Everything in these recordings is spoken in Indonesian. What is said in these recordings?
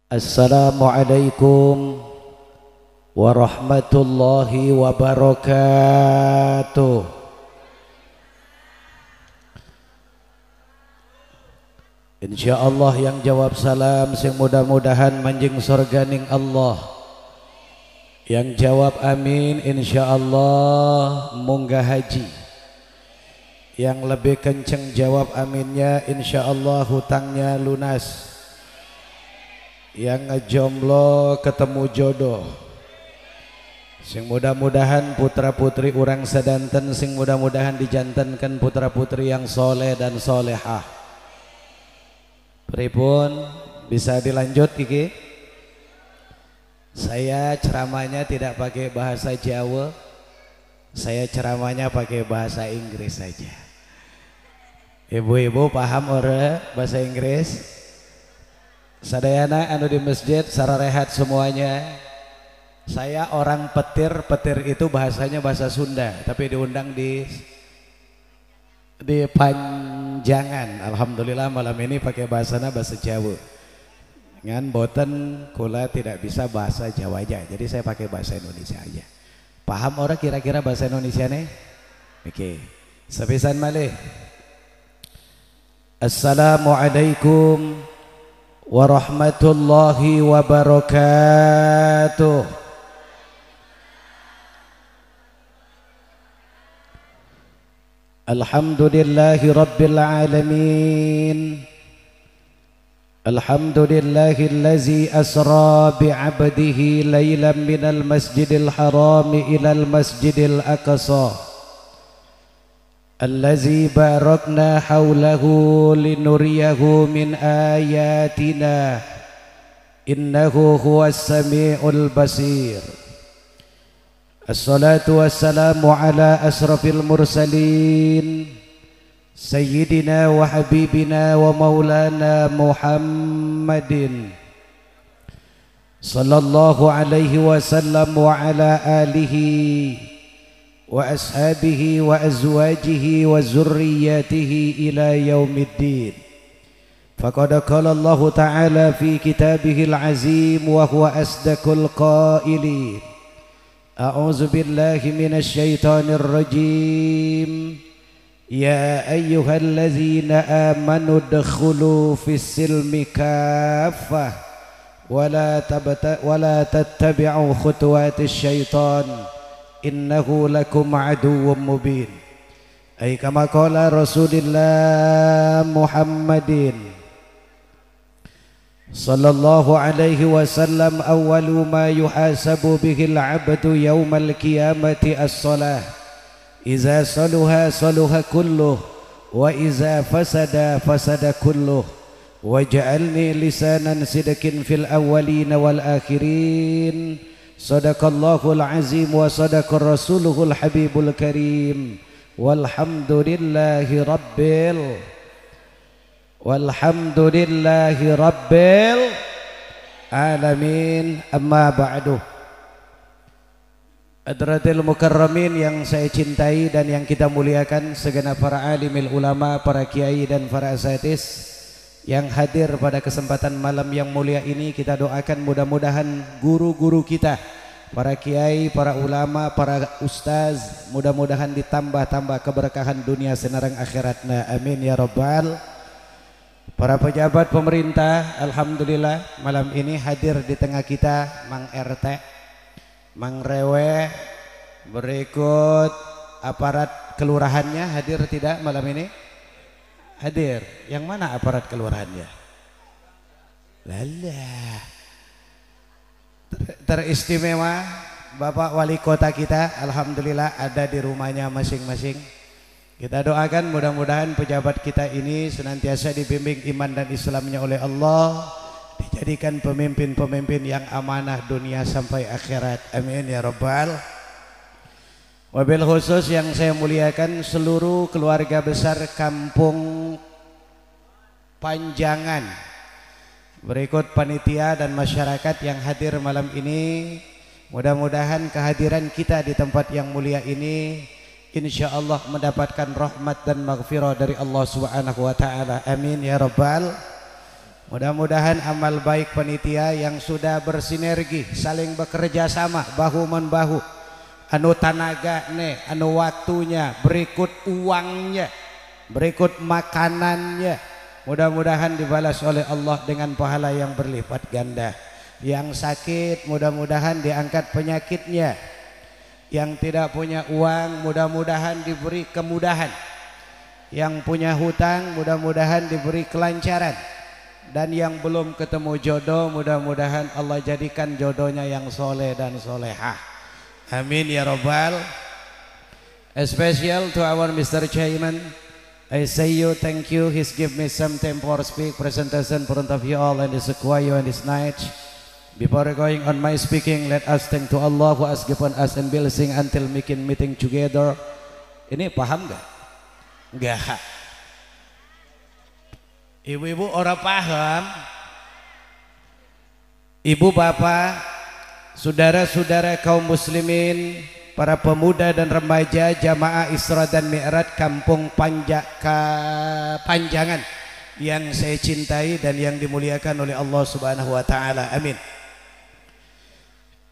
Assalamualaikum warahmatullahi wabarakatuh. Insyaallah yang jawab salam sing mudah-mudahan manjing surganing Allah. Yang jawab amin insyaallah munggah haji. Yang lebih kenceng jawab aminnya insyaallah hutangnya lunas. Yang ngejomblo ketemu jodoh. Sing mudah-mudahan putra putri urang sedanten, sing mudah-mudahan dijantankan putra putri yang soleh dan solehah. Pripun bisa dilanjut iki? Saya ceramahnya tidak pakai bahasa Jawa, saya ceramahnya pakai bahasa Inggris saja. Ibu-ibu paham ora bahasa Inggris? Sadayana anu di masjid secara rehat semuanya. Saya orang petir, petir itu bahasanya bahasa Sunda, tapi diundang di Panjangan. Alhamdulillah malam ini pakai bahasana bahasa Jawa. Ngan boten kula tidak bisa bahasa Jawa aja, jadi saya pakai bahasa Indonesia aja. Paham orang kira-kira bahasa Indonesia nih? Oke. Sepisan malih. Assalamualaikum warahmatullahi wabarakatuh. Alhamdulillahi rabbil alamin. Alhamdulillahillazi asra bi'abdihi laylan minal masjidil harami ilal masjidil aqsa Allazi barakna hawlahu linuriyahu min ayatina innahu huwas sami'ul basir. Assalatu wassalamu ala asrafil mursalin sayyidina wa habibina wa maulana Muhammadin sallallahu alaihi wasallam wa ala alihi wa ashabihi wa azwajihi wa zurriyatihi ila yaumiddin. Faqad qala Allah ta'ala fi kitabihil azim wa huwa asdaqul qailin. A'udzu billahi minasy syaithanir rajim. Ya ayyuhallazina amanu dkhulu fis silmi kaffah wa la tattabi'u khutuwatis syaitan innahu lakum aduwwum mubin. Ay kama qala Rasulullah Muhammadin sallallahu alaihi wasallam awwalu ma yuhasabu bihil abdu yaumal qiyamati as-salah. Iza saluha saluha kulluh wa iza fasada fasada kulluh. Waj'alni lisanan sidqin fil awwalin wal akhirin. Sadaqallahul azim wa sadaqar rasuluhul habibul karim. Walhamdulillahi rabbil alamin. Amma ba'du. Hadratil mukarramin yang saya cintai dan yang kita muliakan, segenap para alimil ulama, para kiai dan para asatidz yang hadir pada kesempatan malam yang mulia ini, kita doakan mudah-mudahan guru-guru kita, para kiai, para ulama, para ustaz, mudah-mudahan ditambah-tambah keberkahan dunia senarang akhiratna. Amin ya rabbal. Para pejabat pemerintah, alhamdulillah malam ini hadir di tengah kita Mang RT, Mang Rewe, berikut aparat kelurahannya hadir tidak malam ini? Hadir. Yang mana aparat kelurahannya? Lalah. Teristimewa Bapak Wali Kota kita, alhamdulillah ada di rumahnya masing-masing. Kita doakan mudah-mudahan pejabat kita ini senantiasa dibimbing iman dan Islamnya oleh Allah, dijadikan pemimpin-pemimpin yang amanah dunia sampai akhirat. Amin ya rabbal. Wabil khusus yang saya muliakan seluruh keluarga besar Kampung Panjangan, berikut panitia dan masyarakat yang hadir malam ini. Mudah-mudahan kehadiran kita di tempat yang mulia ini insyaallah mendapatkan rahmat dan maghfirah dari Allah Subhanahu wa taala. Amin ya rabbal Mudah-mudahan amal baik panitia yang sudah bersinergi, saling bekerja sama, bahu membahu, anu tanaga nih, anu waktunya, berikut uangnya, berikut makanannya, mudah-mudahan dibalas oleh Allah dengan pahala yang berlipat ganda. Yang sakit mudah-mudahan diangkat penyakitnya, yang tidak punya uang mudah-mudahan diberi kemudahan, yang punya hutang mudah-mudahan diberi kelancaran, dan yang belum ketemu jodoh mudah-mudahan Allah jadikan jodohnya yang soleh dan solehah. Amin ya Rabbal. Special to our Mr. Chairman, I say you thank you. He's give me some time for speak presentation front of you all and this choir and this night. Before going on my speaking, let us thank to Allah who has given us and blessing until making meeting together. Ini paham gak? Enggak. Ibu-ibu orang paham. Ibu bapak, saudara-saudara kaum muslimin, para pemuda dan remaja jamaah Isra dan Mi'raj Kampung Panjangan yang saya cintai dan yang dimuliakan oleh Allah Subhanahu wa taala. Amin.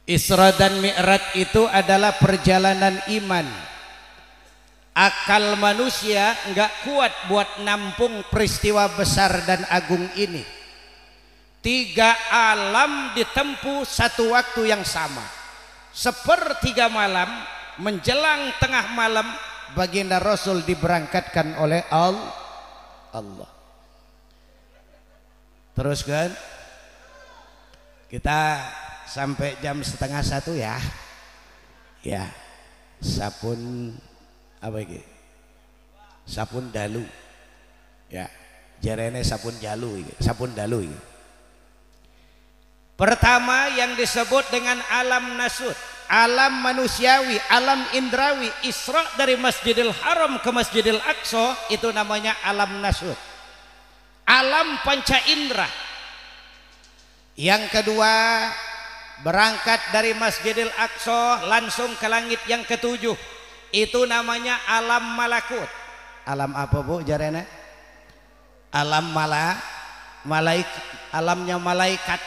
Isra dan Mi'raj itu adalah perjalanan iman. Akal manusia enggak kuat buat nampung peristiwa besar dan agung ini. 3 alam ditempuh satu waktu yang sama. Sepertiga malam menjelang tengah malam baginda Rasul diberangkatkan oleh Allah. Terus kan kita sampai jam 12:30 ya. Ya. Sapun apa iki? Sapun dalu. Ya, jarene sapun jalu iki, sapun dalu iki. Pertama yang disebut dengan alam nasut, alam manusiawi, alam indrawi, Isra dari Masjidil Haram ke Masjidil Aqsa itu namanya alam nasut. Alam panca indra. Yang kedua, berangkat dari Masjidil Aqsa langsung ke langit yang ketujuh. Itu namanya alam malakut. Alam apa bu jarene? Alam alamnya malaikat.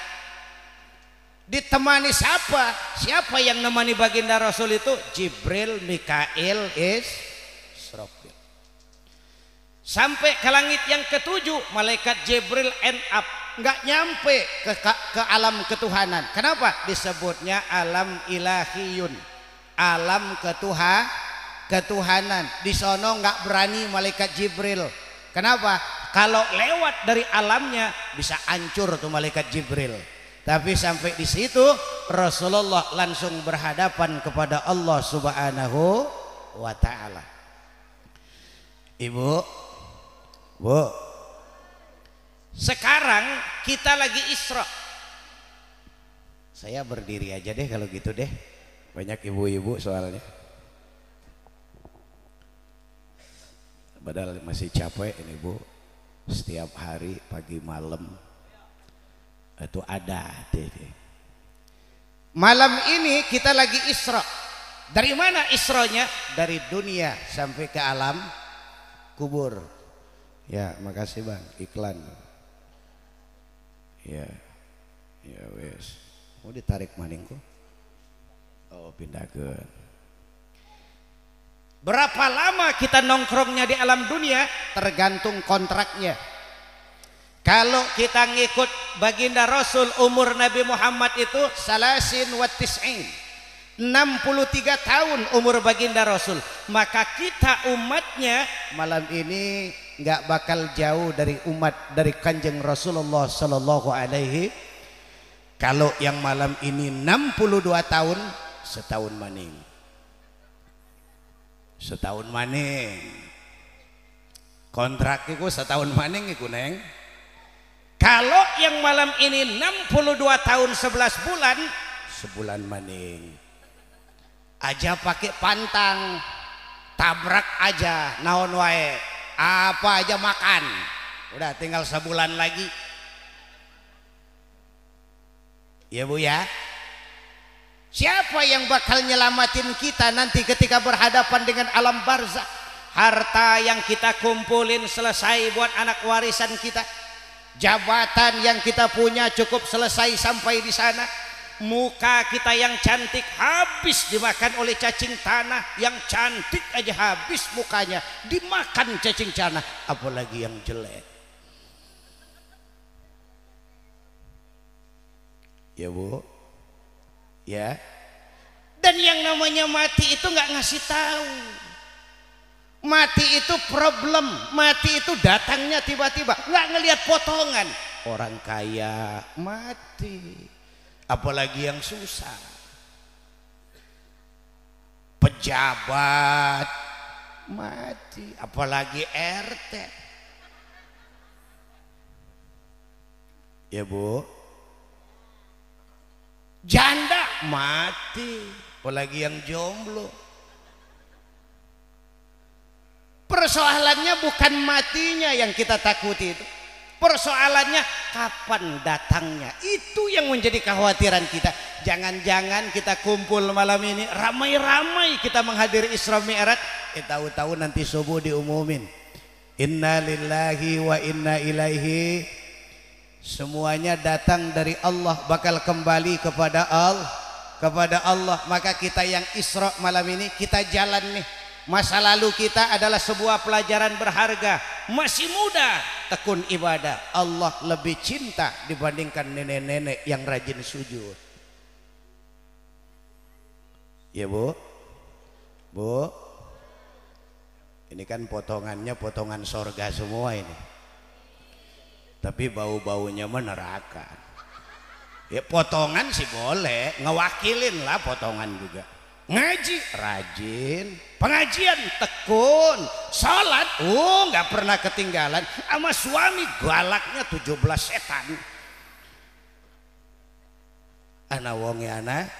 Ditemani siapa? Siapa yang nemani baginda Rasul itu? Jibril, Mikail, Israfil. Sampai ke langit yang ketujuh, malaikat Jibril end up, nggak nyampe ke alam ketuhanan. Kenapa? Disebutnya alam ilahiyun, alam ketuhanan. Di sono nggak berani malaikat Jibril. Kenapa? Kalau lewat dari alamnya bisa hancur tuh malaikat Jibril. Tapi sampai di situ Rasulullah langsung berhadapan kepada Allah Subhanahu wa taala. Ibu, Bu. Sekarang kita lagi Isra. Saya berdiri aja deh kalau gitu deh. Banyak ibu-ibu soalnya. Padahal masih capek ini Bu. Setiap hari pagi malam itu ada deh. Malam ini kita lagi Isra. Dari mana Isranya? Dari dunia sampai ke alam kubur. Ya, makasih Bang, iklan. Ya. Ya wes. Mau ditarik maningku? Oh, pindahkeun. Berapa lama kita nongkrongnya di alam dunia? Tergantung kontraknya. Kalau kita ngikut baginda Rasul, umur Nabi Muhammad itu 63 tahun umur baginda Rasul. Maka kita umatnya malam ini nggak bakal jauh dari umat dari Kanjeng Rasulullah Sallallahu Alaihi. Kalau yang malam ini 62 tahun, setahun maning. Setahun maning. Kontrak itu setahun maning iku Neng. Kalau yang malam ini 62 tahun 11 bulan, sebulan maning. Aja pakai pantang, tabrak aja, naon wae, apa aja makan. Udah tinggal sebulan lagi. Ya Bu ya. Siapa yang bakal nyelamatin kita nanti ketika berhadapan dengan alam barzakh? Harta yang kita kumpulin selesai buat anak warisan kita. jabatan yang kita punya cukup selesai sampai di sana. Muka kita yang cantik habis dimakan oleh cacing tanah. Yang cantik aja habis mukanya dimakan cacing tanah, apalagi yang jelek. Ya Bu, ya. Dan yang namanya mati itu nggak ngasih tahu. Mati itu problem, mati itu datangnya tiba-tiba, nggak ngelihat potongan. Orang kaya mati, apalagi yang susah. Pejabat mati, apalagi RT. Ya Bu. Janda mati, apalagi yang jomblo. Persoalannya bukan matinya yang kita takuti itu. Persoalannya kapan datangnya. Itu yang menjadi kekhawatiran kita. Jangan-jangan kita kumpul malam ini ramai-ramai kita menghadiri Isra Mi'raj, tahu-tahu nanti subuh diumumin inna lillahi wa inna ilaihi, semuanya datang dari Allah, bakal kembali kepada Allah. Maka kita yang Isra malam ini kita jalan nih. Masa lalu kita adalah sebuah pelajaran berharga. Masih muda, tekun ibadah. Allah lebih cinta dibandingkan nenek-nenek yang rajin sujud. Ya Bu, Bu, ini kan potongannya potongan sorga semua ini. Tapi bau-baunya neraka. Ya potongan sih boleh, ngewakilin lah potongan juga. Ngaji rajin, pengajian tekun, salat nggak pernah ketinggalan, sama suami galaknya 17 setan. Anak wonge anak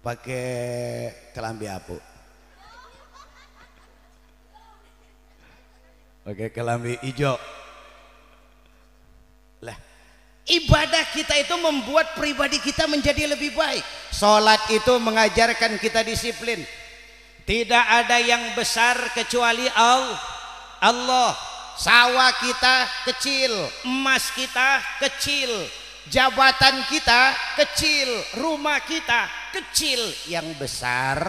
pakai kelambi apu, pakai kelambi hijau. Lah, ibadah kita itu membuat pribadi kita menjadi lebih baik. Salat itu mengajarkan kita disiplin. Tidak ada yang besar kecuali Allah. Sawah kita kecil, emas kita kecil, jabatan kita kecil, rumah kita kecil. Yang besar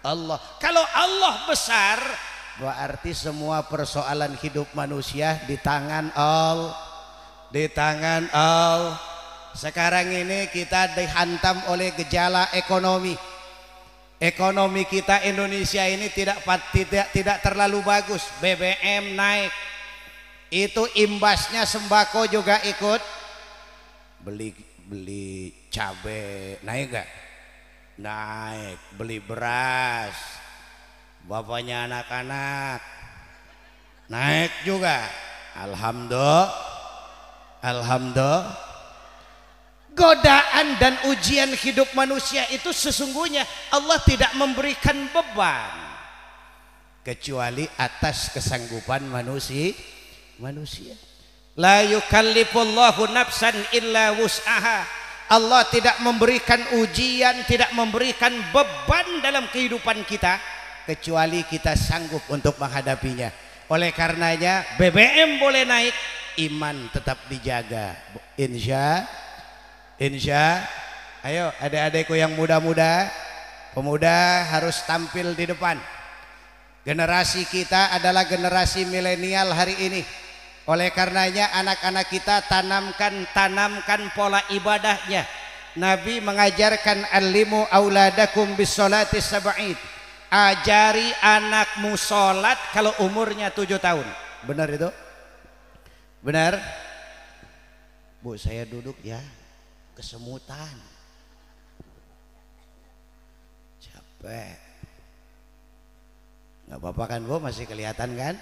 Allah. Kalau Allah besar, berarti semua persoalan hidup manusia di tangan Allah. Di tangan Allah. Sekarang ini kita dihantam oleh gejala ekonomi. Ekonomi kita Indonesia ini tidak terlalu bagus. BBM naik, itu imbasnya sembako juga ikut. Beli cabai naik gak? Naik. Beli beras, bapaknya anak-anak naik juga. Alhamdulillah. Godaan dan ujian hidup manusia itu sesungguhnya Allah tidak memberikan beban kecuali atas kesanggupan manusia. La yukallifullahu nafsan illa wus'aha. Allah tidak memberikan ujian, tidak memberikan beban dalam kehidupan kita kecuali kita sanggup untuk menghadapinya. Oleh karenanya BBM boleh naik, iman tetap dijaga. Insya, ayo adik-adikku yang muda-muda, pemuda harus tampil di depan. Generasi kita adalah generasi milenial hari ini. Oleh karenanya anak-anak kita tanamkan pola ibadahnya. Nabi mengajarkan alimu auladakum bis salati sab'id. Ajari anakmu sholat kalau umurnya 7 tahun. Benar itu? Benar? Bu, saya duduk ya. Kesemutan, capek, nggak apa-apa kan Bu, masih kelihatan kan?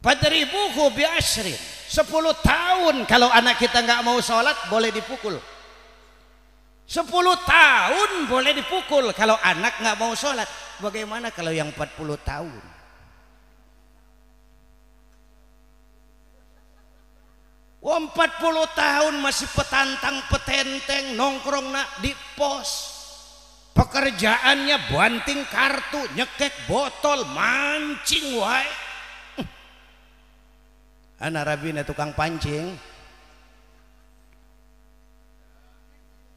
Fadribuhu bi asyrin, 10 tahun kalau anak kita nggak mau sholat boleh dipukul. 10 tahun boleh dipukul kalau anak nggak mau sholat. Bagaimana kalau yang 40 tahun? Wah, 40 tahun masih petantang petenteng nongkrong di pos. Pekerjaannya banting kartu, nyekek botol, mancing wae. Anak rabina tukang pancing.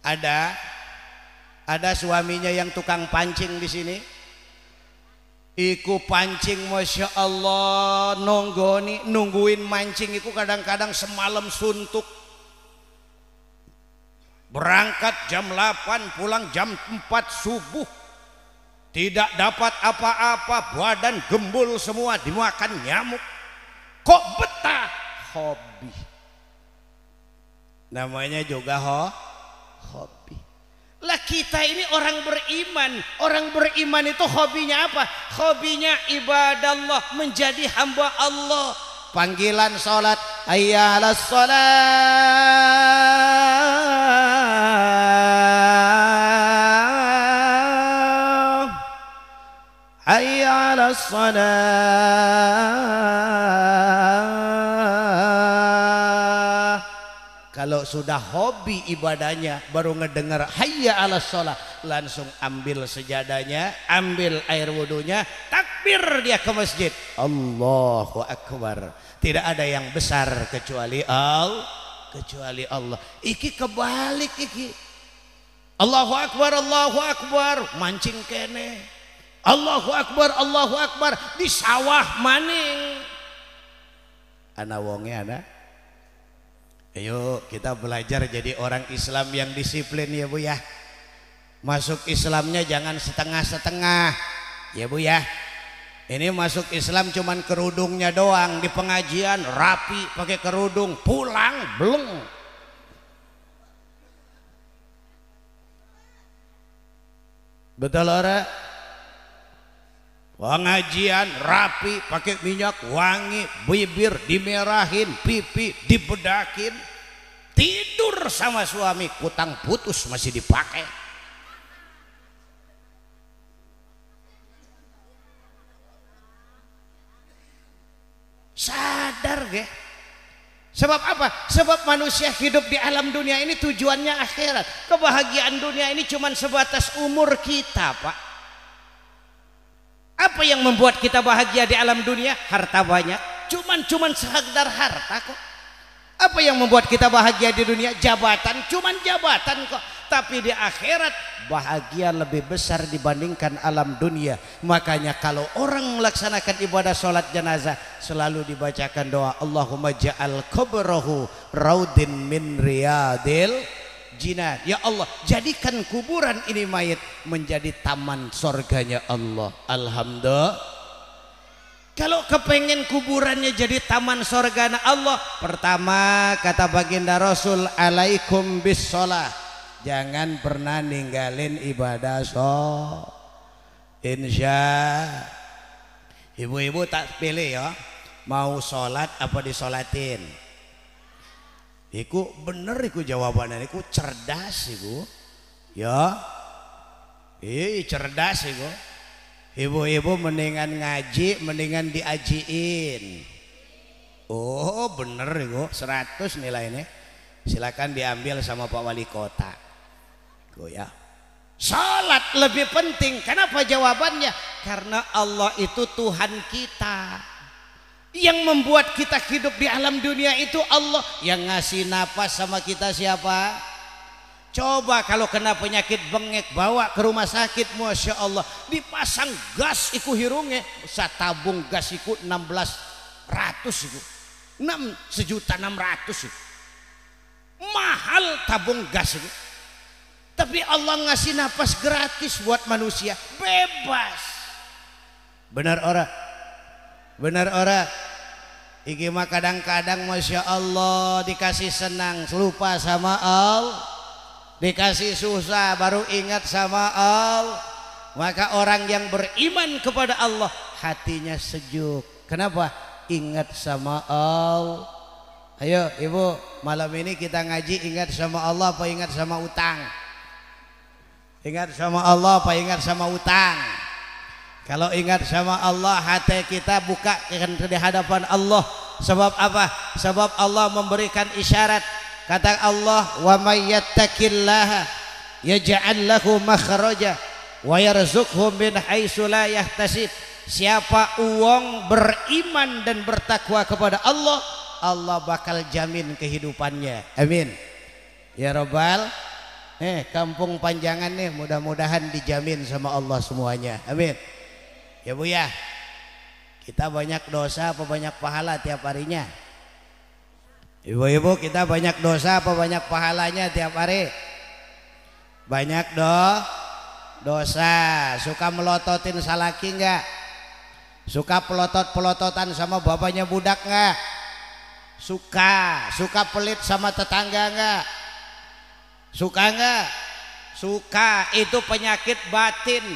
Ada suaminya yang tukang pancing di sini. Iku pancing masya Allah nungguin mancing iku kadang-kadang semalam suntuk. Berangkat jam 8 pulang jam 4 subuh. Tidak dapat apa-apa, badan gembul semua, dimakan nyamuk. Kok betah? Hobi. Namanya juga hobi. Lah kita ini orang beriman. Orang beriman itu hobinya apa? Hobinya ibadallah, menjadi hamba Allah. Panggilan salat, hayya 'alas shalah, hayya 'alas shalah. Kalau sudah hobi ibadahnya, baru ngedengar hayya 'alas shalah, langsung ambil sejadahnya, ambil air wudunya, takbir dia ke masjid. Allahu akbar. Tidak ada yang besar kecuali Allah. Iki kebalik iki. Allahu akbar, mancing kene. Allahu akbar di sawah maning. Ana wonge ana. Ayo kita belajar jadi orang Islam yang disiplin ya Bu ya. Masuk Islamnya jangan setengah-setengah ya Bu ya. Ini masuk Islam cuman kerudungnya doang, di pengajian rapi pakai kerudung, pulang belum. Betul ora? Pengajian rapi pakai minyak wangi, bibir dimerahin, pipi dibedakin, tidur sama suami kutang putus masih dipakai. Sadar ge? Sebab apa? Sebab manusia hidup di alam dunia ini tujuannya akhirat. Kebahagiaan dunia ini cuma sebatas umur kita, Pak. Apa yang membuat kita bahagia di alam dunia? Harta banyak. Cuman sekedar harta kok. Apa yang membuat kita bahagia di dunia? Jabatan. Cuman jabatan kok. Tapi di akhirat bahagia lebih besar dibandingkan alam dunia. Makanya kalau orang melaksanakan ibadah sholat jenazah, selalu dibacakan doa, Allahumma ja'al qabrahu raudin min riyadil jinan. Ya Allah, jadikan kuburan ini mayit menjadi taman surganya Allah. Alhamdulillah. Kalau kepengen kuburannya jadi taman surganya Allah, pertama kata baginda Rasul, alaikum bis sholah. Jangan pernah ninggalin ibadah sholat. Insya ibu-ibu tak pilih ya, mau sholat apa disolatin. Iku bener iku jawabannya, iku cerdas iku. Ya. Cerdas iku. Ibu-ibu mendingan ngaji, mendingan diajiin. Oh, bener iku, 100 nilainya. Silakan diambil sama Pak Wali Kota. Ya. Salat lebih penting. Kenapa jawabannya? Karena Allah itu Tuhan kita. Yang membuat kita hidup di alam dunia itu Allah. Yang ngasih napas sama kita siapa? Coba kalau kena penyakit bengek, bawa ke rumah sakit, Masya Allah, dipasang gas iku hirungnya. Satabung gas iku 1600 iku. 1.600.000 iku. Mahal tabung gas itu. Tapi Allah ngasih napas gratis buat manusia, bebas. Benar ora? Benar ora? Iki mah kadang-kadang Masya Allah dikasih senang lupa sama Allah, dikasih susah baru ingat sama Allah. Maka orang yang beriman kepada Allah hatinya sejuk. Kenapa? Ingat sama Allah. Ayo ibu, malam ini kita ngaji ingat sama Allah apa ingat sama utang? Ingat sama Allah apa ingat sama utang? Kalau ingat sama Allah, hati kita buka di hadapan Allah. Sebab apa? Sebab Allah memberikan isyarat. Kata Allah, wa may yattaqillaha yaj'al lahu makhraja wa yarzuqhu min haitsu la yahtasib. Siapa uang beriman dan bertakwa kepada Allah, Allah bakal jamin kehidupannya. Amin ya Rabbal. Kampung Panjangan nih mudah-mudahan dijamin sama Allah semuanya. Amin ya Bu ya. Kita banyak dosa apa banyak pahala tiap harinya? Ibu-ibu, kita banyak dosa apa banyak pahalanya tiap hari? Banyak dosa. Suka melototin salaki enggak? Suka pelotot-pelototan sama bapaknya budak enggak? Suka pelit sama tetangga enggak? Suka enggak? Suka. Itu penyakit batin.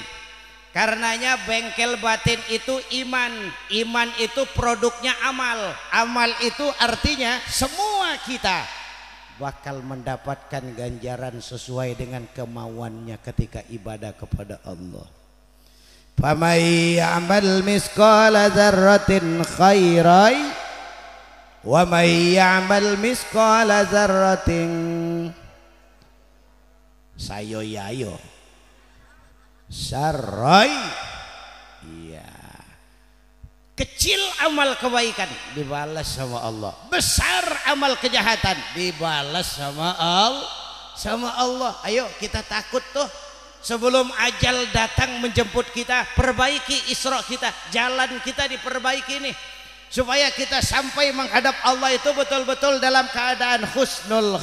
Karenanya bengkel batin itu iman. Iman itu produknya amal. Amal itu artinya semua kita bakal mendapatkan ganjaran sesuai dengan kemauannya ketika ibadah kepada Allah. Famay ya'mal misqala dzarratin khairan wa may ya'mal misqala dzarratin sayoyayo sarai. Iya. Kecil amal kebaikan dibalas sama Allah. Besar amal kejahatan dibalas sama Allah. Ayo kita takut tuh sebelum ajal datang menjemput kita, perbaiki isra kita, jalan kita diperbaiki nih supaya kita sampai menghadap Allah itu betul-betul dalam keadaan husnul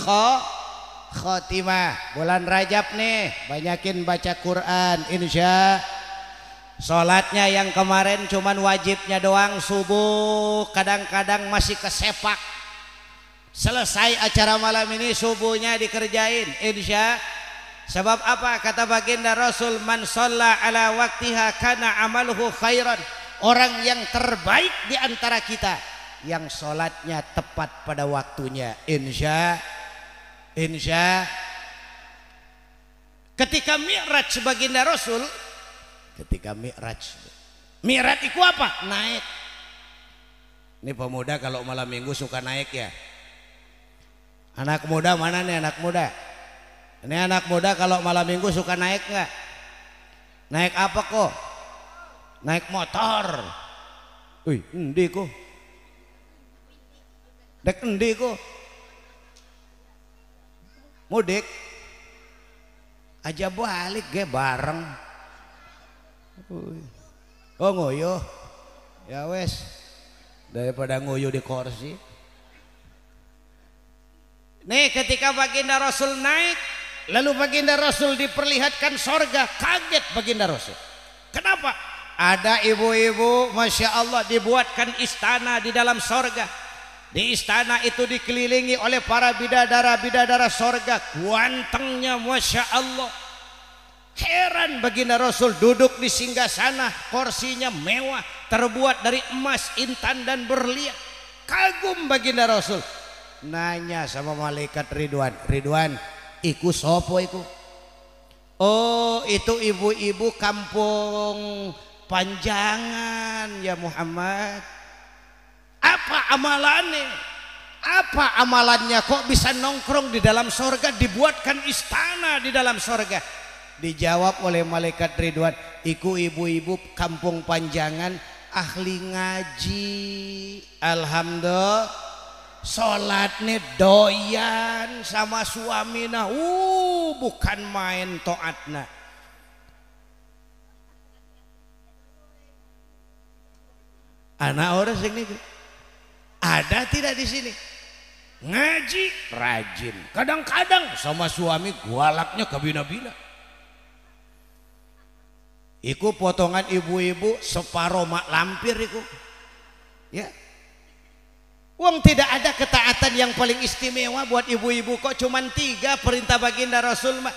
khotimah. Bulan Rajab nih banyakin baca Quran. Insya sholatnya yang kemarin cuman wajibnya doang subuh, kadang-kadang masih kesepak. Selesai acara malam ini subuhnya dikerjain insya. Sebab apa? Kata baginda Rasul, man shalla ala waktiha kana amaluhu khairan. Orang yang terbaik di antara kita yang sholatnya tepat pada waktunya. Insya ketika Mi'raj baginda Rasul, ketika Mi'raj itu apa? Naik. Ini pemuda kalau malam minggu suka naik ya. Anak muda mana nih anak muda? Ini anak muda kalau malam minggu suka naik nggak? Naik apa kok? Naik motor. Wih, endi kok? Dek endi kok? Mudik aja balik ge bareng. Oh ngoyo ya wes, daripada ngoyo di kursi. Nih ketika baginda Rasul naik, lalu baginda Rasul diperlihatkan sorga, kaget baginda Rasul. Kenapa? Ada ibu-ibu Masya Allah dibuatkan istana di dalam sorga. Di istana itu dikelilingi oleh para bidadara-bidadara sorga, gantengnya Masya Allah. Heran baginda Rasul duduk di singgasana, kursinya mewah, terbuat dari emas, intan dan berlian. Kagum baginda Rasul. Nanya sama malaikat Ridwan, Ridwan, iku sopo iku? Oh itu ibu-ibu kampung Panjangan ya Muhammad. Apa amalannya? Apa amalannya kok bisa nongkrong di dalam sorga, dibuatkan istana di dalam sorga? Dijawab oleh malaikat Ridwan, iku ibu-ibu kampung Panjangan ahli ngaji. Alhamdulillah, sholatnya doyan sama suamina, bukan main toatna. Anak orang sini ada tidak di sini? Ngaji rajin, kadang-kadang sama suami galaknya kabina-bina. Iku potongan ibu-ibu separuh mak lampir iku. Ya. Uang tidak ada ketaatan yang paling istimewa buat ibu-ibu kok cuman 3 perintah baginda Rasul mah.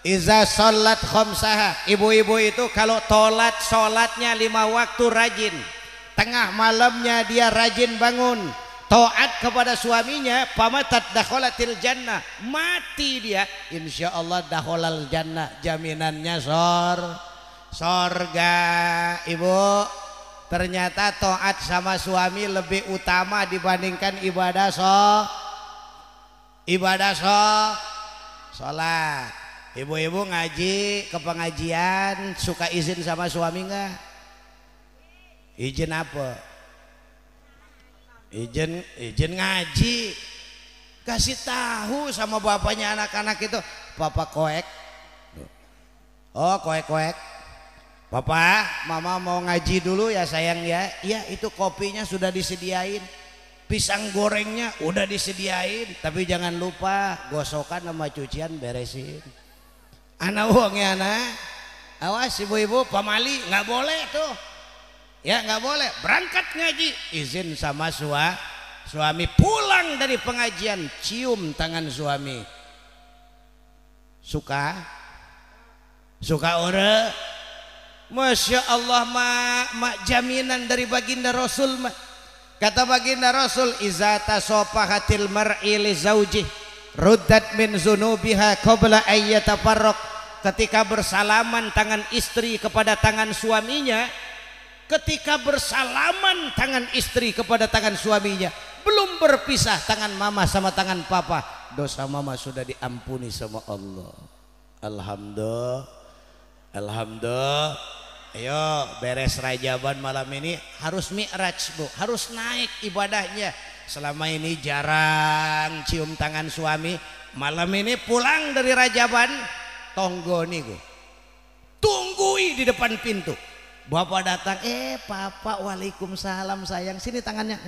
Iza sholat khamsaha. Ibu-ibu itu kalau tolat sholatnya 5 waktu rajin. Tengah malamnya dia rajin bangun, taat kepada suaminya, pamatat dakholatil jannah, mati dia insya Allah dakholal jannah, jaminannya sorga. Ibu, ternyata taat sama suami lebih utama dibandingkan ibadah sholat. Ibu-ibu ngaji ke pengajian suka izin sama suami enggak? Izin apa? izin ngaji, kasih tahu sama bapaknya anak-anak itu, papa koek, oh koek, papa mama mau ngaji dulu ya sayang ya, iya itu kopinya sudah disediain, pisang gorengnya udah disediain, tapi jangan lupa gosokan sama cucian beresin. Anak uangnya anak, awas ibu-ibu pamali nggak boleh tuh. Ya nggak boleh berangkat ngaji, izin sama suami, pulang dari pengajian cium tangan suami, suka ora, masya Allah mak jaminan dari baginda Rasul mak. Kata baginda Rasul, iza tasofahatil mar'i li zaujih ruddat min zunubiha qabla ayyatafarraq. Ketika bersalaman tangan istri kepada tangan suaminya, ketika bersalaman tangan istri kepada tangan suaminya, belum berpisah tangan mama sama tangan papa, dosa mama sudah diampuni sama Allah. Alhamdulillah. Ayo beres Rajaban malam ini harus mi'raj bu, harus naik ibadahnya. Selama ini jarang cium tangan suami, malam ini pulang dari Rajaban, tonggoni gue, tunggui di depan pintu. Bapak datang, papa, waalaikumsalam sayang, sini tangannya,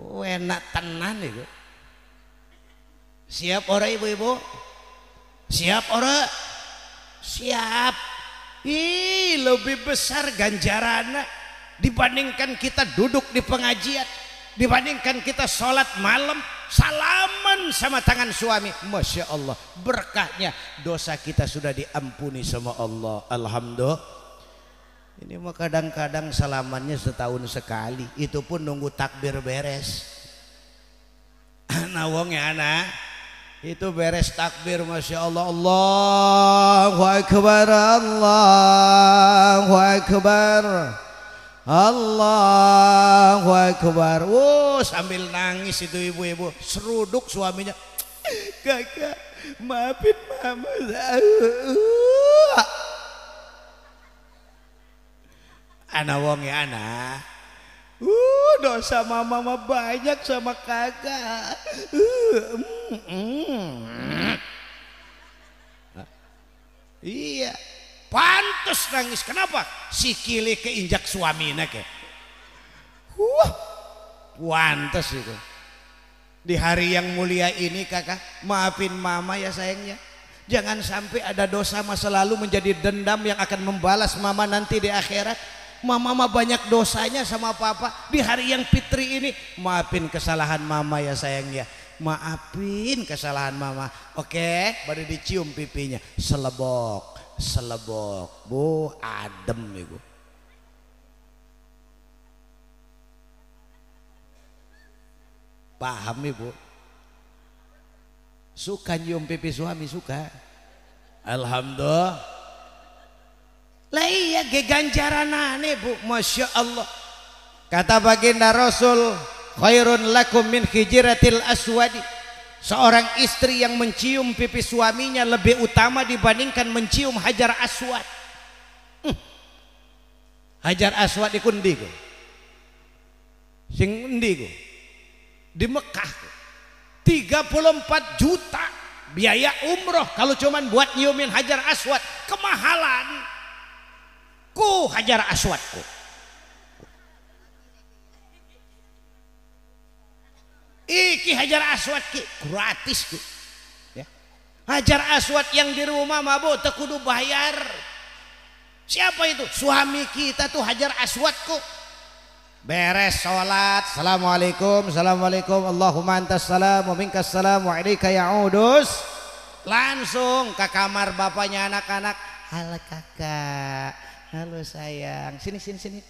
enak tenan itu. Siap ora ibu-ibu? Siap ora? Siap. Ih, lebih besar ganjarannya dibandingkan kita duduk di pengajian, dibandingkan kita sholat malam salaman sama tangan suami. Masya Allah, berkahnya dosa kita sudah diampuni sama Allah. Alhamdulillah. Ini mah kadang-kadang salamannya setahun sekali, itu pun nunggu takbir beres. Nah wong ya anak, itu beres takbir, masya Allah, Allahu Akbar, Allahu Akbar, Allahu Akbar. Sambil nangis itu ibu-ibu, seruduk suaminya, kakak maafin mama. Anak wong ya anak, dosa mama mah banyak sama kakak. Iya, pantes nangis. Kenapa? Sikile keinjak suaminya ke. Pantes itu. Di hari yang mulia ini kakak, maafin mama ya sayangnya. Jangan sampai ada dosa masa lalu menjadi dendam yang akan membalas mama nanti di akhirat. Mama mah banyak dosanya sama papa. Di hari yang fitri ini, maafin kesalahan mama ya sayangnya. Maafin kesalahan mama. Oke, baru dicium pipinya, selebok. Bu, adem ibu. Paham ibu? Suka nyium pipi suami, suka. Alhamdulillah. Lah iya ganjaranane bu, masya Allah. Kata baginda Rasul, khairun lakum min hijratil aswadi. Seorang istri yang mencium pipi suaminya lebih utama dibandingkan mencium hajar aswad. Hajar aswad iku ndi ku? Sing endi ku? Di Mekah. 34 juta biaya umroh kalau cuman buat nyiumin hajar aswad, kemahalan. Ku hajar aswadku. Iki hajar aswad ki gratis ki. Ya. Hajar aswad yang di rumah mabuk tekudu bayar. Siapa itu? Suami kita tuh hajar aswadku. Beres sholat, assalamualaikum, assalamualaikum, Allahumma antas salam wa minkas salam wa ilaika ya'udus. Langsung ke kamar bapaknya anak-anak. Halo kakak, halo sayang, sini.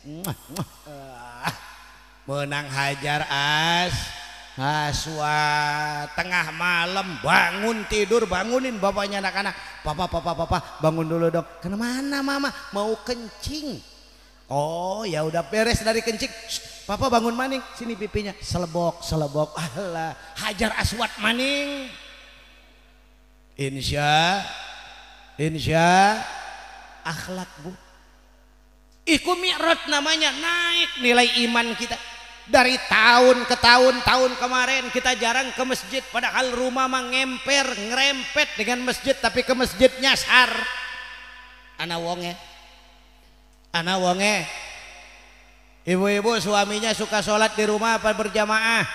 Menang hajar aswad. Tengah malam bangun tidur, bangunin bapaknya anak-anak. Papa, bangun dulu dong. Kemana mama? Mau kencing. Oh ya udah beres dari kencing. Papa bangun maning, sini pipinya. Selebok. Alah, hajar aswad maning. Insya akhlak bu. Iku mi'raj namanya, naik nilai iman kita. Dari tahun ke tahun kemarin kita jarang ke masjid, padahal rumah mah ngemper ngerempet dengan masjid, tapi ke masjid nyasar. Ana wonge ibu-ibu suaminya suka sholat di rumah apa berjamaah?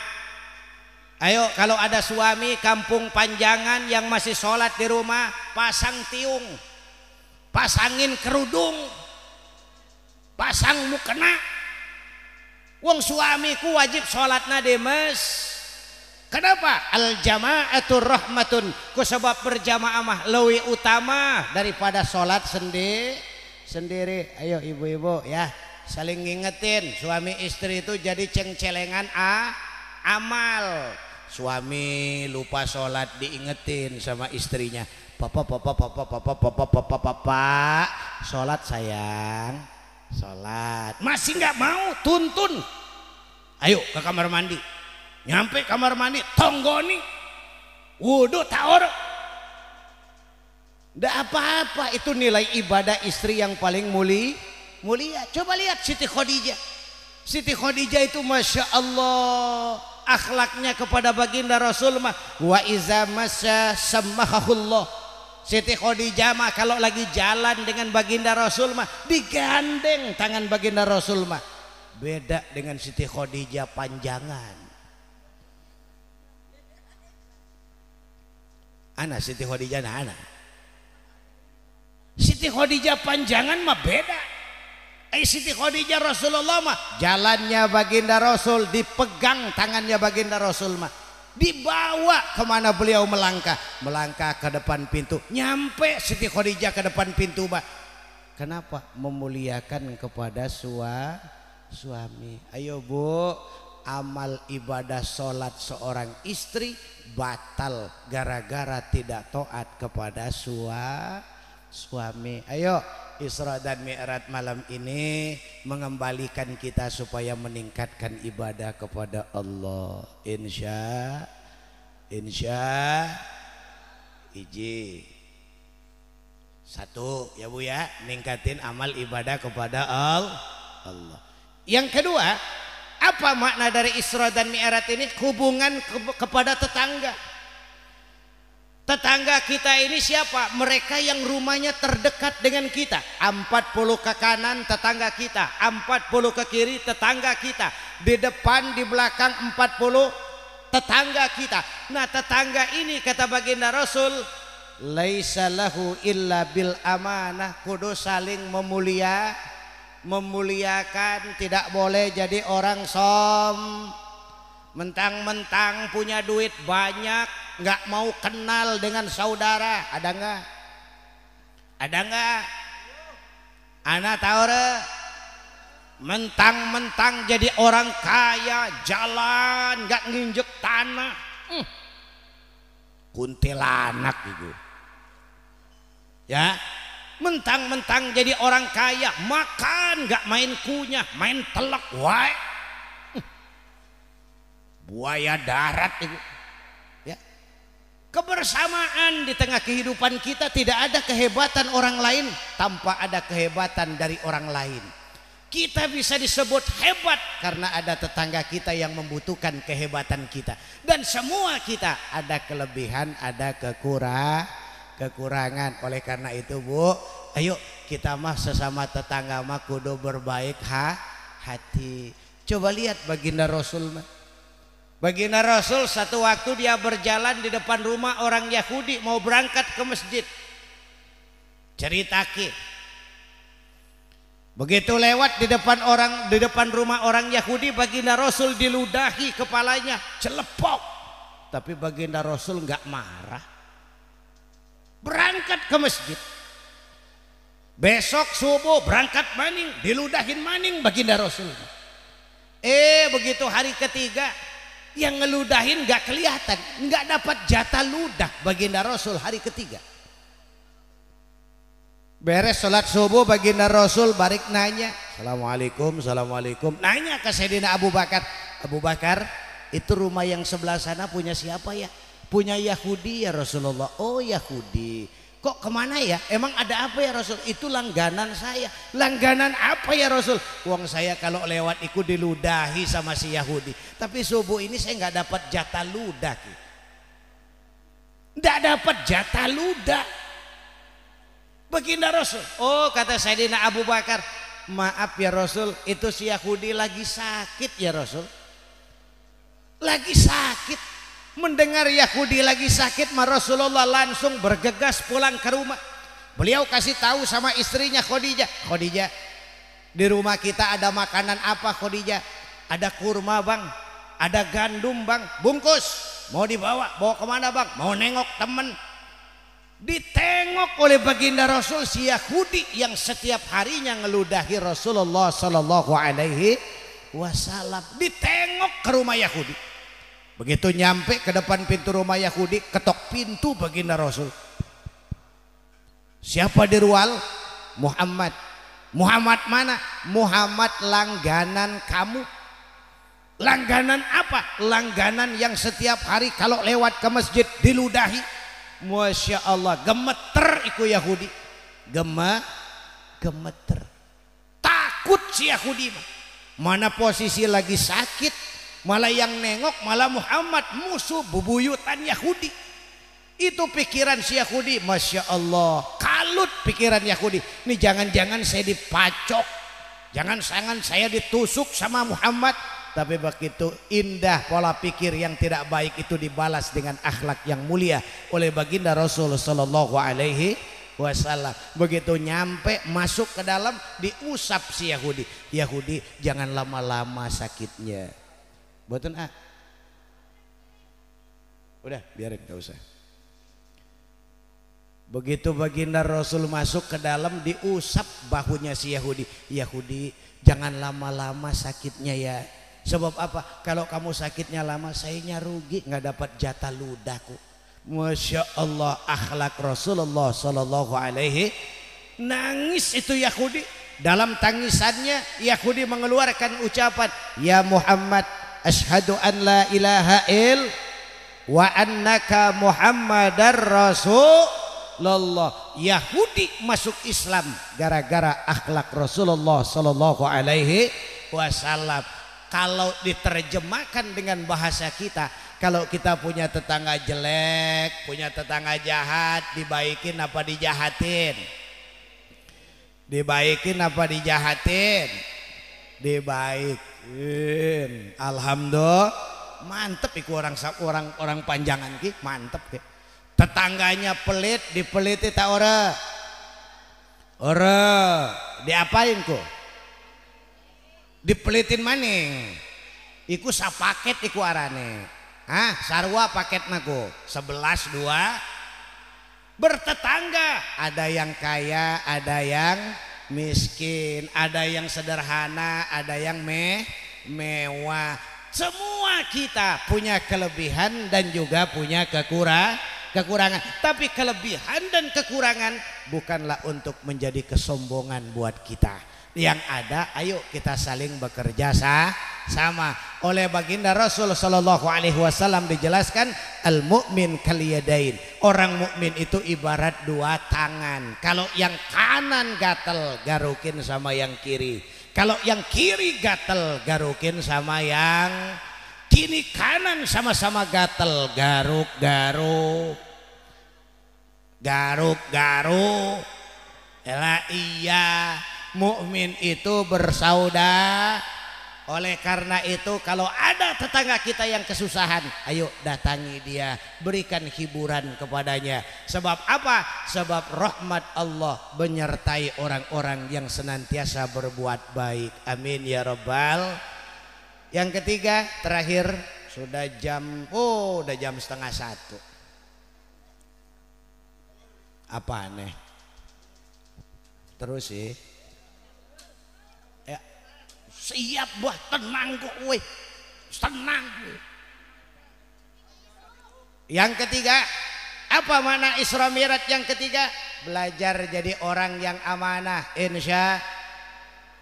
Ayo, kalau ada suami kampung Panjangan yang masih sholat di rumah, pasang tiung, pasangin kerudung, pasang mukena. Wong suamiku wajib sholatna di mes. Kenapa? Al jama'atur rahmatun. Ku sebab berjamaah mah lebih utama daripada sholat sendiri. Ayo ibu-ibu ya, saling ngingetin. Suami istri itu jadi cengcelengan amal. Suami lupa sholat diingetin sama istrinya. Papa, sholat sayang. Sholat masih nggak mau, tuntun. Ayo ke kamar mandi. Nyampe kamar mandi tonggoni wudhu taor. Nggak apa-apa, itu nilai ibadah istri yang paling mulia. Coba lihat Siti Khadijah itu masya Allah akhlaknya kepada baginda Rasul mah wa iza massa sammahullah. Siti Khadijah mah kalau lagi jalan dengan baginda Rasul mah digandeng tangan baginda Rasul mah. Beda dengan Siti Khadijah Panjangan. Ana Siti Khadijah ana. Siti Khadijah Panjangan mah beda. Siti Khadijah Rasulullah mah jalannya baginda Rasul dipegang tangannya baginda Rasul mah. Dibawa kemana beliau melangkah ke depan pintu, nyampe Siti Khadijah ke depan pintu Mbak. Kenapa? Memuliakan kepada suami. Ayo Bu, amal ibadah sholat seorang istri batal gara-gara tidak taat kepada suami. Ayo, Isra dan Mi'raj malam ini mengembalikan kita supaya meningkatkan ibadah kepada Allah. Insya iji satu ya Bu ya, ningkatin amal ibadah kepada Allah. Yang kedua, apa makna dari Isra dan Mi'raj ini? Hubungan kepada tetangga. Tetangga kita ini siapa? Mereka yang rumahnya terdekat dengan kita. 40 ke kanan tetangga kita, 40 ke kiri tetangga kita, di depan di belakang 40 tetangga kita. Nah tetangga ini kata baginda Rasul, laisa lahu illa bil amanah, kudu saling memuliakan. Tidak boleh jadi orang mentang-mentang punya duit banyak nggak mau kenal dengan saudara. Ada nggak? Ana tahu mentang-mentang jadi orang kaya jalan nggak nginjek tanah. Kuntilanak itu ya. Mentang-mentang jadi orang kaya makan nggak main kunyah, main telek wae. Buaya darat itu ya. Kebersamaan di tengah kehidupan kita, tidak ada kehebatan orang lain tanpa ada kehebatan dari orang lain. Kita bisa disebut hebat karena ada tetangga kita yang membutuhkan kehebatan kita. Dan semua kita ada kelebihan, ada kekurangan. Oleh karena itu Bu, ayo kita mah sesama tetangga mah kudu berbaik hati. Coba lihat baginda Rasul mah. Baginda Rasul satu waktu dia berjalan di depan rumah orang Yahudi mau berangkat ke masjid. Ceritake. Begitu lewat di depan rumah orang Yahudi, baginda Rasul diludahi kepalanya, celepok. Tapi baginda Rasul nggak marah. Berangkat ke masjid. Besok subuh berangkat maning, diludahin maning baginda Rasul. Begitu hari ketiga, yang ngeludahin nggak kelihatan, nggak dapat jatah ludah baginda Rasul hari ketiga. Beres sholat subuh baginda Rasul balik nanya, assalamualaikum. Nanya ke Sayyidina Abu Bakar, itu rumah yang sebelah sana punya siapa ya? Punya Yahudi ya Rasulullah. Oh Yahudi, Kok kemana ya? Emang ada apa ya Rasul? Itu langganan saya. Langganan apa ya Rasul? Uang saya kalau lewat ikut diludahi sama si Yahudi. Tapi subuh ini saya nggak dapat jatah ludah. Nggak dapat jatah ludah. Baginda Rasul. Oh, kata Sayyidina Abu Bakar, maaf ya Rasul, itu si Yahudi lagi sakit ya Rasul. Lagi sakit. Mendengar Yahudi lagi sakit, Rasulullah langsung bergegas pulang ke rumah. Beliau kasih tahu sama istrinya Khadijah, Khadijah, di rumah kita ada makanan apa Khadijah? Ada kurma bang, ada gandum bang, bungkus. Mau dibawa, bawa kemana bang? Mau nengok temen. Ditengok oleh baginda Rasul si Yahudi yang setiap harinya ngeludahi Rasulullah Sallallahu Alaihi Wasallam. Ditengok ke rumah Yahudi. Begitu nyampe ke depan pintu rumah Yahudi, ketok pintu baginda Rasul. Siapa di rual? Muhammad. Muhammad mana? Muhammad langganan kamu. Langganan apa? Langganan yang setiap hari kalau lewat ke masjid diludahi. Masya Allah, gemeter iku Yahudi. Gemeter. Takut si Yahudi. Mana posisi lagi sakit, malah yang nengok malah Muhammad, musuh bubuyutan Yahudi. Itu pikiran si Yahudi. Masya Allah, kalut pikiran Yahudi. Ini jangan-jangan saya dipacok, jangan-jangan saya ditusuk sama Muhammad. Tapi begitu indah pola pikir yang tidak baik itu dibalas dengan akhlak yang mulia oleh baginda Rasul Sallallahu Alaihi Wasallam. Begitu nyampe masuk ke dalam, diusap si Yahudi. Yahudi, jangan lama-lama sakitnya. Boten ah. Udah biarin, gak usah. Begitu baginda Rasul masuk ke dalam, diusap bahunya si Yahudi. Yahudi, jangan lama-lama sakitnya ya. Sebab apa? Kalau kamu sakitnya lama, sayanya rugi, nggak dapat jatah ludahku. Masya Allah, akhlak Rasulullah Sallallahu Alaihi. Nangis itu Yahudi. Dalam tangisannya Yahudi mengeluarkan ucapan, ya Muhammad, asyhadu an la ilaha il wa annaka Muhammadar Rasulullah. Yahudi masuk Islam gara-gara akhlak Rasulullah Sallallahu Alaihi Wasallam. Kalau diterjemahkan dengan bahasa kita, kalau kita punya tetangga jelek, punya tetangga jahat, dibaikin apa dijahatin? Dibaikin apa dijahatin? Dibaikin. Alhamdulillah, mantep iku orang panjangan ki, mantep ki. Tetangganya pelit, dipeliti tak ora? Ora, diapain ku? Dipelitin maning. Iku sapaket iku arane. Ah, sarwa paket naku 11 2. Bertetangga, ada yang kaya, ada yang miskin, ada yang sederhana, ada yang mewah. Semua kita punya kelebihan dan juga punya kekurangan. Tapi kelebihan dan kekurangan bukanlah untuk menjadi kesombongan buat kita. Yang ada, ayo kita saling bekerja sama. Oleh baginda Rasul Sallallahu Alaihi Wasallam dijelaskan, al mukmin kaliyadain. Orang mukmin itu ibarat dua tangan. Kalau yang kanan gatel, garukin sama yang kiri. Kalau yang kiri gatel, garukin sama yang kiri. Kanan sama-sama gatel, garuk-garuk. Garuk-garuk. Elah iya. Mukmin itu bersaudara. Oleh karena itu kalau ada tetangga kita yang kesusahan, ayo datangi dia, berikan hiburan kepadanya. Sebab apa? Sebab rahmat Allah menyertai orang-orang yang senantiasa berbuat baik. Amin ya rabbal. Yang ketiga, terakhir, sudah jam 1:30. Apa aneh? Terus sih. Siap buah, tenang kok weh, tenang. Yang ketiga, apa makna Isra Mi'raj yang ketiga? Belajar jadi orang yang amanah. Insya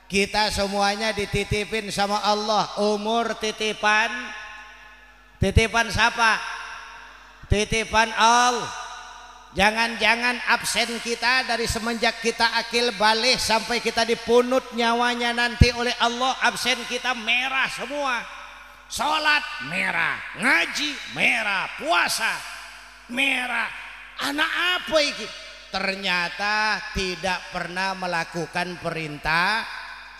kita semuanya dititipin sama Allah. Umur titipan siapa? Titipan Allah. Jangan-jangan absen kita dari semenjak kita akil balik sampai kita dipunut nyawanya nanti oleh Allah, absen kita merah semua. Sholat merah, ngaji merah, puasa merah. Anak apa ini? Ternyata tidak pernah melakukan perintah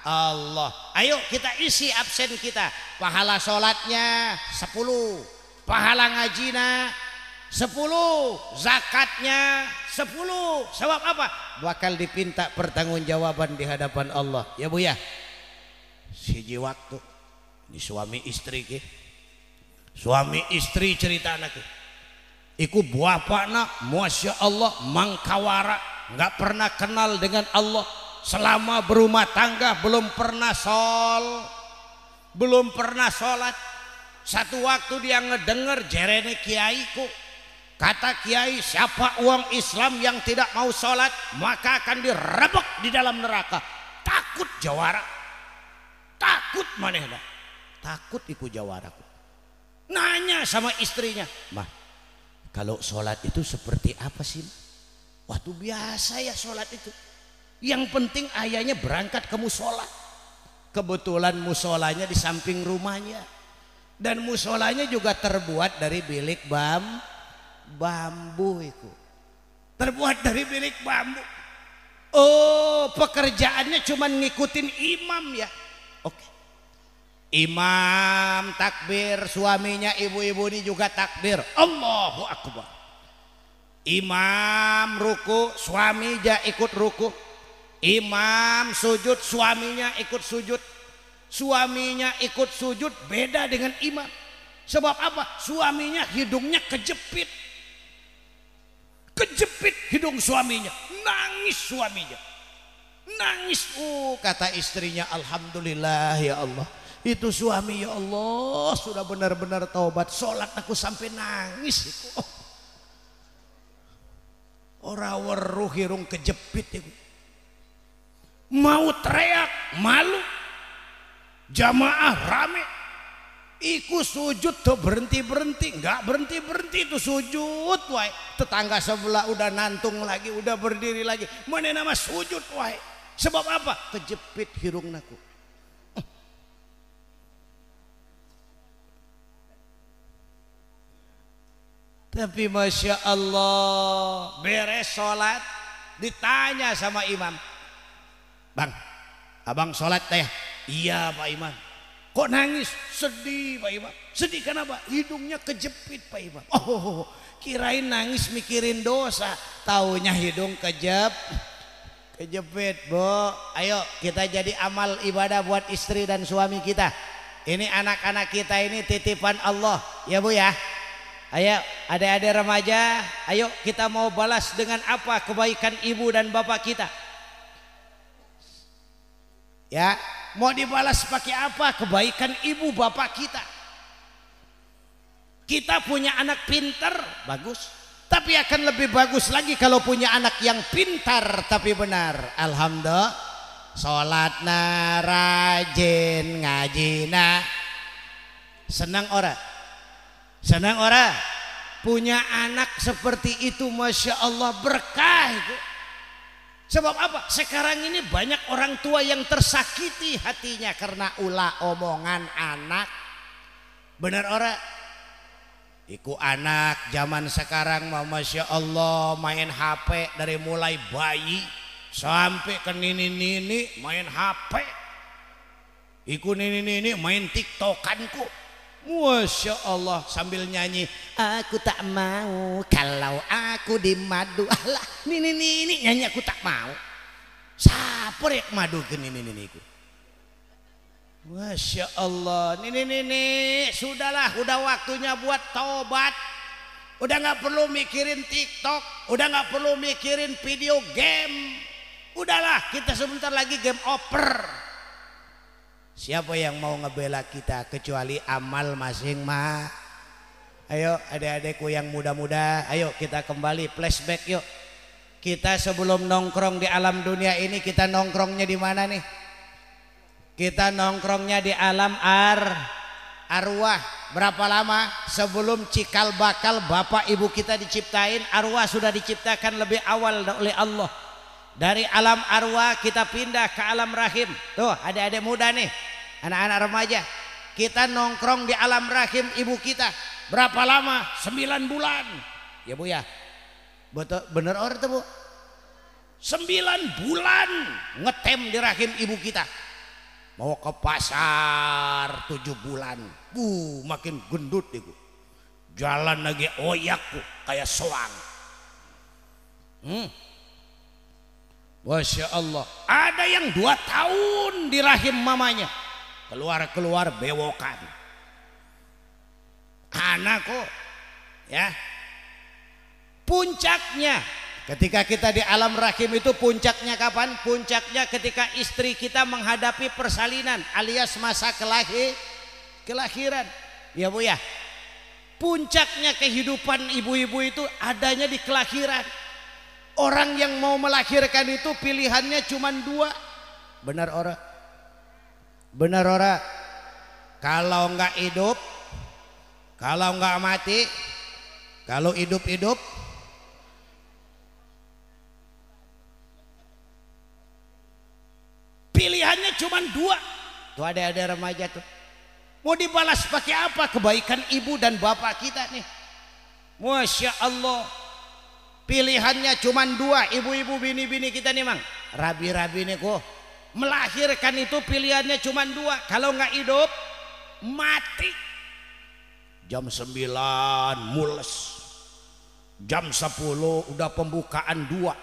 Allah. Ayo kita isi absen kita. Pahala sholatnya 10, pahala ngajina 10, zakatnya 10. Sebab apa? Bakal dipinta pertanggungjawaban di hadapan Allah. Ya Bu ya. Siji waktu ini suami istri ke. Suami istri cerita anak ke. Iku bapakna masya Allah mangkawara, nggak pernah kenal dengan Allah. Selama berumah tangga belum pernah sholat. Satu waktu dia ngedenger jerene kiaiku. Kata kiai, siapa uang Islam yang tidak mau sholat maka akan direbek di dalam neraka. Takut jawara, takut manehna, takut iku jawaraku. Nanya sama istrinya, mah kalau sholat itu seperti apa sih? Waktu biasa ya sholat itu. Yang penting ayahnya berangkat ke musola. Kebetulan musolanya di samping rumahnya, dan musolanya juga terbuat dari bilik bambu itu, terbuat dari bilik bambu. Oh, pekerjaannya cuma ngikutin imam ya. Oke. Imam takbir, suaminya ibu-ibu ini juga takbir, Allahu Akbar. Imam ruku, suaminya ikut ruku. Imam sujud, suaminya ikut sujud. Suaminya ikut sujud beda dengan imam. Sebab apa? Suaminya hidungnya kejepit. Kejepit hidung suaminya, nangis suaminya, nangis. Kata istrinya, alhamdulillah ya Allah, itu suami ya Allah sudah benar-benar taubat, sholat aku sampai nangis itu. Orang weruh hirung kejepit itu, mau teriak malu, jamaah rame. Iku sujud tuh berhenti, nggak berhenti itu sujud wae. Tetangga sebelah udah nantung lagi, udah berdiri lagi. Mana nama sujud wae. Sebab apa? Kejepit hirung naku. Tapi masya Allah, beres sholat ditanya sama imam, bang, abang sholat teh? Iya Pak Imam. Kok nangis? Sedih Pak Imam. Sedih kenapa? Hidungnya kejepit Pak Imam. Oh, kirain nangis mikirin dosa, taunya hidung kejepit. Bu, ayo kita jadi amal ibadah buat istri dan suami kita. Ini anak-anak kita ini titipan Allah ya Bu ya. Ayo adik-adik remaja, ayo kita mau balas dengan apa kebaikan ibu dan bapak kita? Ya, mau dibalas pakai apa kebaikan ibu bapak kita? Kita punya anak pintar, bagus. Tapi akan lebih bagus lagi kalau punya anak yang pintar tapi benar. Alhamdulillah, sholatna rajin, ngajina. Senang ora? Senang ora? Punya anak seperti itu, masya Allah, berkah itu. Sebab apa? Sekarang ini banyak orang tua yang tersakiti hatinya karena ulah omongan anak. Benar ora? Iku anak zaman sekarang masya Allah main HP dari mulai bayi sampai ke nini-nini main HP. Iku nini-nini main TikTokanku. Masya Allah sambil nyanyi, aku tak mau kalau aku di madu. Alah, nini nyanyi aku tak mau. Siapa rek madu ke nini ku? Masya Allah, nini sudahlah, udah waktunya buat taubat. Udah nggak perlu mikirin TikTok, udah nggak perlu mikirin video game. Udahlah, kita sebentar lagi game over. Siapa yang mau ngebela kita kecuali amal masing-masing. Ayo adik-adikku yang muda-muda, ayo kita kembali flashback yuk. Kita sebelum nongkrong di alam dunia ini, kita nongkrongnya di mana nih? Kita nongkrongnya di alam arwah berapa lama sebelum cikal bakal bapak ibu kita diciptain? Arwah sudah diciptakan lebih awal oleh Allah. Dari alam arwah kita pindah ke alam rahim. Tuh adik-adik muda nih, anak-anak remaja, kita nongkrong di alam rahim ibu kita berapa lama? 9 bulan ya Bu ya. Betul, bener orang tuh Bu, 9 bulan ngetem di rahim ibu kita. Mau ke pasar 7 bulan, makin gendut deh, jalan lagi oyak kayak soang. Masya Allah, ada yang 2 tahun di rahim mamanya, keluar bewokan. Anak kok ya. Puncaknya ketika kita di alam rahim itu, puncaknya kapan? Puncaknya ketika istri kita menghadapi persalinan alias masa kelahiran ya Bu ya. Puncaknya kehidupan ibu-ibu itu adanya di kelahiran. Orang yang mau melahirkan itu pilihannya cuma 2. Benar ora? Benar ora? Kalau enggak hidup, kalau enggak mati, kalau hidup-hidup. Pilihannya cuma 2. Tuh ada remaja tuh. Mau dibalas pakai apa kebaikan ibu dan bapak kita nih? Masya Allah. Pilihannya cuma 2. Ibu-ibu bini-bini kita nih mang, rabi-rabi nih kok. Melahirkan itu pilihannya cuma 2. Kalau nggak hidup, mati. Jam 9 mules. Jam 10 udah pembukaan 2.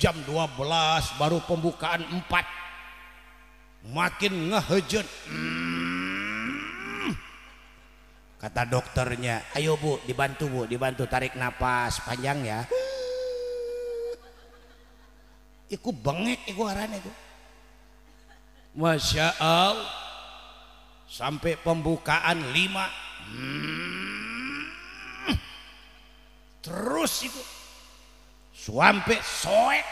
Jam 12 baru pembukaan 4. Makin ngehejut. Kata dokternya, ayo Bu, dibantu tarik napas panjang ya. Iku bengek iku arane iku. Masya Allah. Sampai pembukaan 5. Terus itu sampai soek.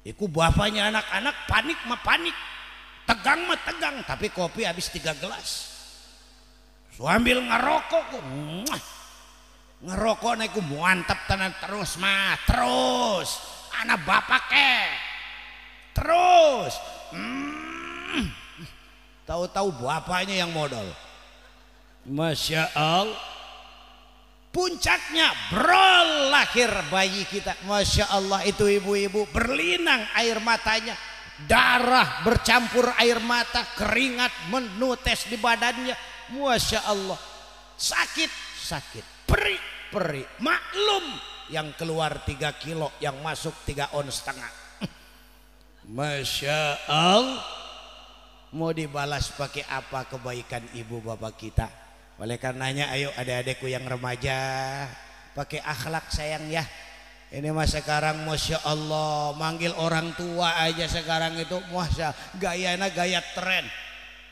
Iku bapaknya anak-anak panik mah panik, tegang mah tegang, tapi kopi habis 3 gelas. Sambil ngerokok ku, ngerokok naik ku mantap tenan terus mah terus. Anak bapak ke terus. Tahu-tahu bapaknya yang modal. Masya Allah. Puncaknya brol lahir bayi kita. Masya Allah, itu ibu-ibu berlinang air matanya, darah bercampur air mata, keringat menetes di badannya. Masya Allah, sakit, perih, maklum yang keluar 3 kilo, yang masuk 3,5 ons. Masya Allah. Mau dibalas pakai apa kebaikan ibu bapak kita? Oleh karenanya ayo adik-adikku yang remaja, pakai akhlak sayang ya. Ini mas sekarang Masya Allah, manggil orang tua aja sekarang itu Masya, gayanya gaya tren.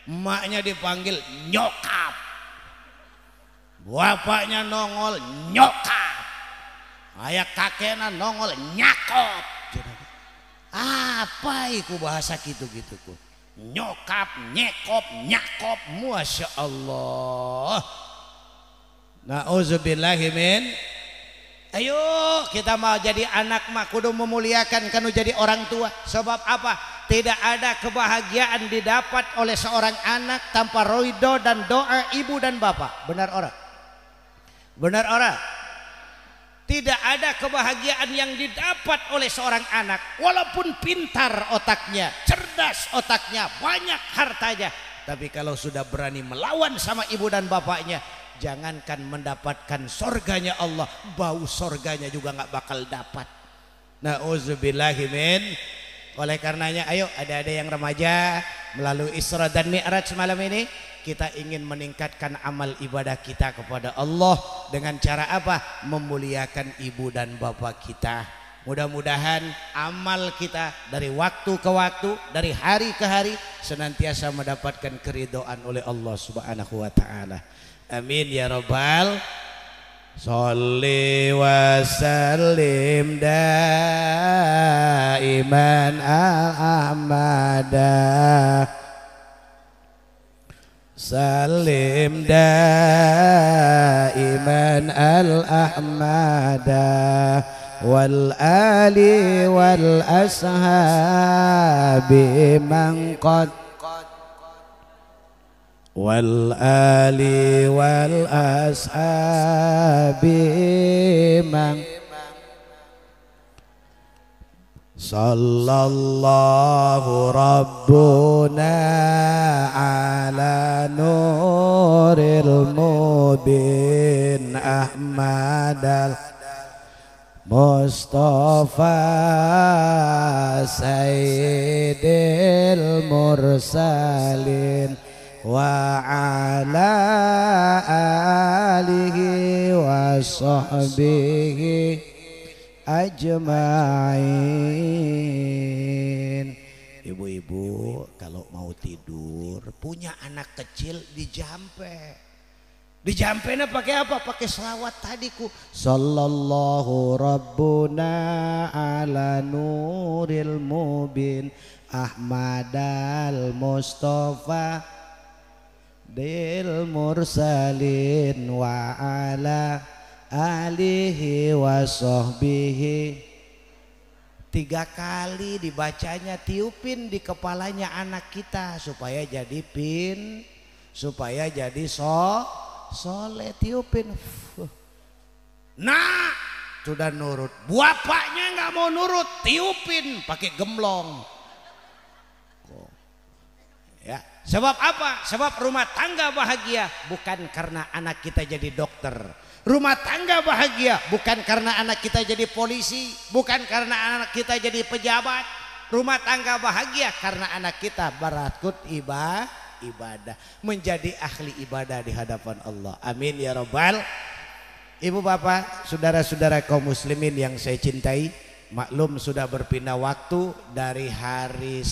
Emaknya dipanggil nyokap, bapaknya nongol nyokap, ayah kakeknya nongol nyakop. Apa itu bahasa gitu-gitu ku? Nyokap, nyekop, nyakop. Masya Allah. Na'udzubillahimin. Ayo kita mau jadi anak mah kudu memuliakan kanu jadi orang tua. Sebab apa? Tidak ada kebahagiaan didapat oleh seorang anak tanpa ridho dan doa ibu dan bapak. Benar ora? Benar ora? Tidak ada kebahagiaan yang didapat oleh seorang anak walaupun pintar otaknya, cerdas otaknya, banyak hartanya, tapi kalau sudah berani melawan sama ibu dan bapaknya, jangankan mendapatkan sorganya Allah, bau sorganya juga nggak bakal dapat. Na'udzubillahimin. Oleh karenanya ayo ada yang remaja, melalui Isra dan Mi'raj malam ini kita ingin meningkatkan amal ibadah kita kepada Allah dengan cara apa? Memuliakan ibu dan bapak kita. Mudah-mudahan amal kita dari waktu ke waktu, dari hari ke hari senantiasa mendapatkan keridhaan oleh Allah Subhanahu wa taala. Amin ya rabbal. Sholli wa sallim daiman al-amada سلم دائما الأحمد والآل والأصحاب من قد والآل والأصحاب من صلى الله ربنا على نور المبين أحمد المصطفى سيد المرسلين وعلى آله وصحبه ajmain. Ibu-ibu kalau mau tidur punya anak kecil dijampe. Dijampena pakai apa? Pakai selawat tadiku. Sallallahu rabbuna ala nuril mubin Ahmadal Mustafa dil mursalin wa ala alihi wa sahbihi. 3 kali dibacanya, tiupin di kepalanya anak kita supaya jadi supaya jadi soleh, tiupin. Nah sudah nurut, bapaknya nggak mau nurut, tiupin pakai gemblong. Ya, sebab apa? Sebab rumah tangga bahagia bukan karena anak kita jadi dokter. Rumah tangga bahagia bukan karena anak kita jadi polisi, bukan karena anak kita jadi pejabat. Rumah tangga bahagia karena anak kita berakut ibadah, menjadi ahli ibadah di hadapan Allah. Amin ya rabbal. Ibu bapak, saudara-saudara kaum muslimin yang saya cintai, maklum sudah berpindah waktu dari hari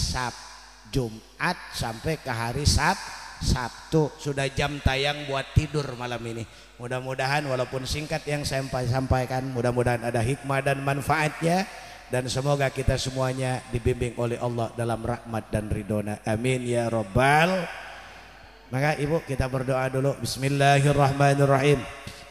Jumat sampai ke hari Sabtu. Sudah jam tayang buat tidur malam ini. Mudah-mudahan walaupun singkat yang saya sampaikan, mudah-mudahan ada hikmah dan manfaatnya, dan semoga kita semuanya dibimbing oleh Allah dalam rahmat dan ridhona. Amin ya rabbal. Maka ibu kita berdoa dulu. Bismillahirrahmanirrahim.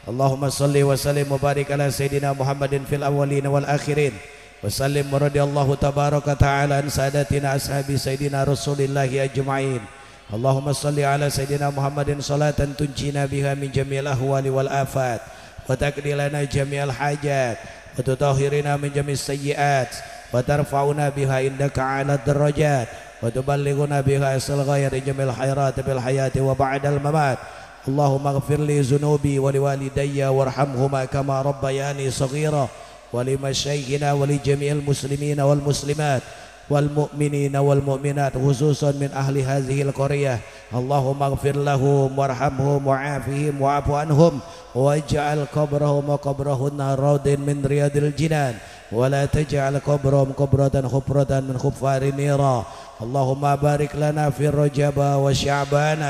Allahumma salli wa sallim wa barik ala sayyidina Muhammadin fil awwalin wal akhirin. Wa sallim wa radiyallahu tabaraka ta'ala an sadatina ashabi sayyidina Rasulillahi ajma'in. Allahumma salli ala sayyidina Muhammadin salatan tunjina biha min jami'il ahwali wal afat wa taqdi lana jami'al hajat wa tutahhirina min jami'is sayyi'at wa tarfa'una biha indaka 'ala darajat wa tuballighuna biha asal ghayati jami'il khairat bil hayati wa ba'dal mamat. Allahumma ighfir li dhunubi wa liwalidayya warhamhuma kama rabbayani shaghira wa li masyayikhina wa li jami'il muslimina wal muslimat والمؤمنين والمؤمنات خصوصا من أهل هذه القرية. اللهم اغفر لهم وارحمهم وعافهم واعف عنهم واجعل قبرهم وقبرهن روض من رياض الجنان ولا تجعل قبرهم قبرة حفرة من حفار النيران. اللهم بارك لنا في رجب وشعبان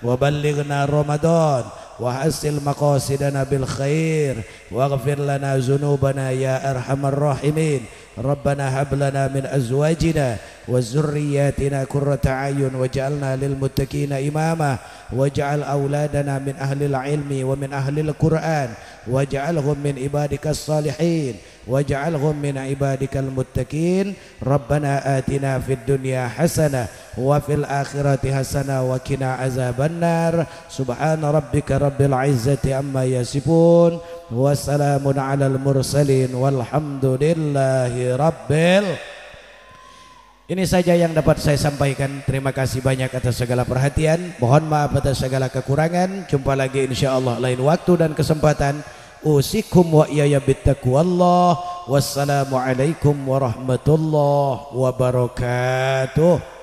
وبلغنا رمضان وحسن مقاصدنا بالخير واغفر لنا ذنوبنا يا أرحم الراحمين. ربنا هب لنا من أزواجنا وذرياتنا قرة أعين واجعلنا للمتقين إماما واجعل أولادنا من أهل العلم ومن أهل القرآن واجعلهم من عبادك الصالحين واجعلهم من عبادك المتقين. ربنا آتنا في الدنيا حسنة وفي الآخرة حسنة وقنا عذاب النار. سبحان ربك رب العزة عما يصفون وسلام على المرسلين والحمد لله rabbil. Ini saja yang dapat saya sampaikan. Terima kasih banyak atas segala perhatian. Mohon maaf atas segala kekurangan. Jumpa lagi insyaallah lain waktu dan kesempatan. Usikum wa iyaya bittaqwallah. Wassalamualaikum warahmatullahi wabarakatuh.